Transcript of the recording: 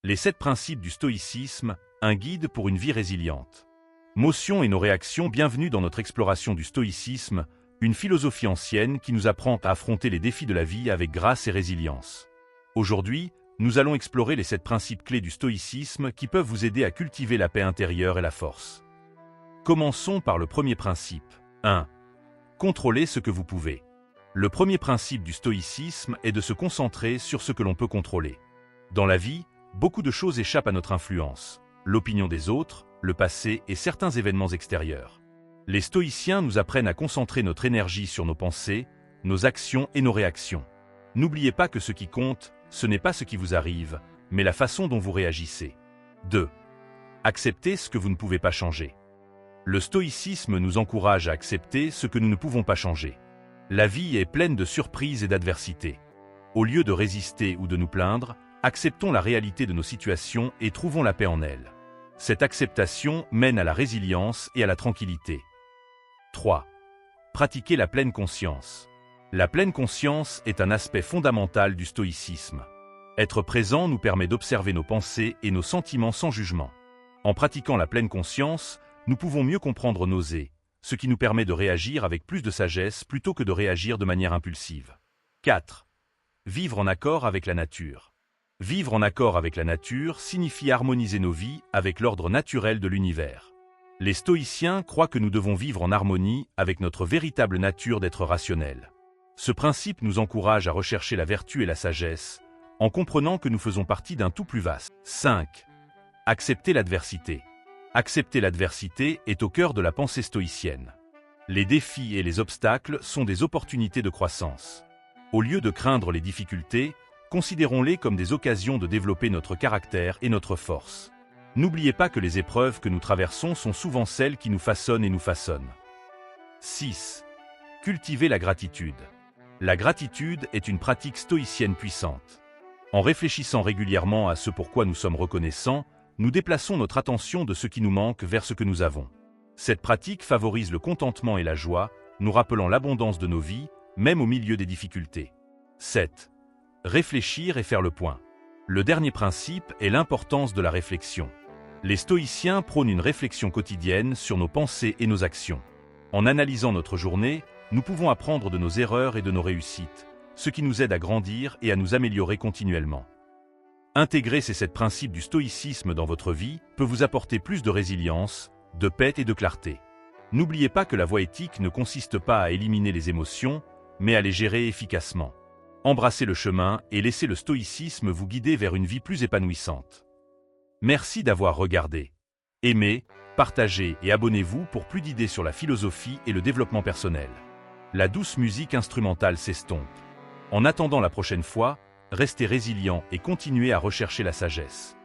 Les 7 principes du stoïcisme, un guide pour une vie résiliente. Motions et nos réactions, bienvenue dans notre exploration du stoïcisme, une philosophie ancienne qui nous apprend à affronter les défis de la vie avec grâce et résilience. Aujourd'hui, nous allons explorer les 7 principes clés du stoïcisme qui peuvent vous aider à cultiver la paix intérieure et la force. Commençons par le premier principe. 1. Contrôlez ce que vous pouvez. Le premier principe du stoïcisme est de se concentrer sur ce que l'on peut contrôler. Dans la vie, beaucoup de choses échappent à notre influence, l'opinion des autres, le passé et certains événements extérieurs. Les stoïciens nous apprennent à concentrer notre énergie sur nos pensées, nos actions et nos réactions. N'oubliez pas que ce qui compte, ce n'est pas ce qui vous arrive, mais la façon dont vous réagissez. 2. Acceptez ce que vous ne pouvez pas changer. Le stoïcisme nous encourage à accepter ce que nous ne pouvons pas changer. La vie est pleine de surprises et d'adversités. Au lieu de résister ou de nous plaindre, acceptons la réalité de nos situations et trouvons la paix en elles. Cette acceptation mène à la résilience et à la tranquillité. 3. Pratiquez la pleine conscience. La pleine conscience est un aspect fondamental du stoïcisme. Être présent nous permet d'observer nos pensées et nos sentiments sans jugement. En pratiquant la pleine conscience, nous pouvons mieux comprendre nos idées, ce qui nous permet de réagir avec plus de sagesse plutôt que de réagir de manière impulsive. 4. Vivre en accord avec la nature. Vivre en accord avec la nature signifie harmoniser nos vies avec l'ordre naturel de l'univers. Les stoïciens croient que nous devons vivre en harmonie avec notre véritable nature d'être rationnel. Ce principe nous encourage à rechercher la vertu et la sagesse, en comprenant que nous faisons partie d'un tout plus vaste. 5. Accepter l'adversité. Accepter l'adversité est au cœur de la pensée stoïcienne. Les défis et les obstacles sont des opportunités de croissance. Au lieu de craindre les difficultés, considérons-les comme des occasions de développer notre caractère et notre force. N'oubliez pas que les épreuves que nous traversons sont souvent celles qui nous façonnent et nous façonnent. 6. Cultivez la gratitude. La gratitude est une pratique stoïcienne puissante. En réfléchissant régulièrement à ce pourquoi nous sommes reconnaissants, nous déplaçons notre attention de ce qui nous manque vers ce que nous avons. Cette pratique favorise le contentement et la joie, nous rappelant l'abondance de nos vies, même au milieu des difficultés. 7. Réfléchir et faire le point. Le dernier principe est l'importance de la réflexion. Les stoïciens prônent une réflexion quotidienne sur nos pensées et nos actions. En analysant notre journée, nous pouvons apprendre de nos erreurs et de nos réussites, ce qui nous aide à grandir et à nous améliorer continuellement. Intégrer ces 7 principes du stoïcisme dans votre vie peut vous apporter plus de résilience, de paix et de clarté. N'oubliez pas que la voie éthique ne consiste pas à éliminer les émotions, mais à les gérer efficacement. Embrassez le chemin et laissez le stoïcisme vous guider vers une vie plus épanouissante. Merci d'avoir regardé. Aimez, partagez et abonnez-vous pour plus d'idées sur la philosophie et le développement personnel. La douce musique instrumentale s'estompe. En attendant la prochaine fois, restez résilient et continuez à rechercher la sagesse.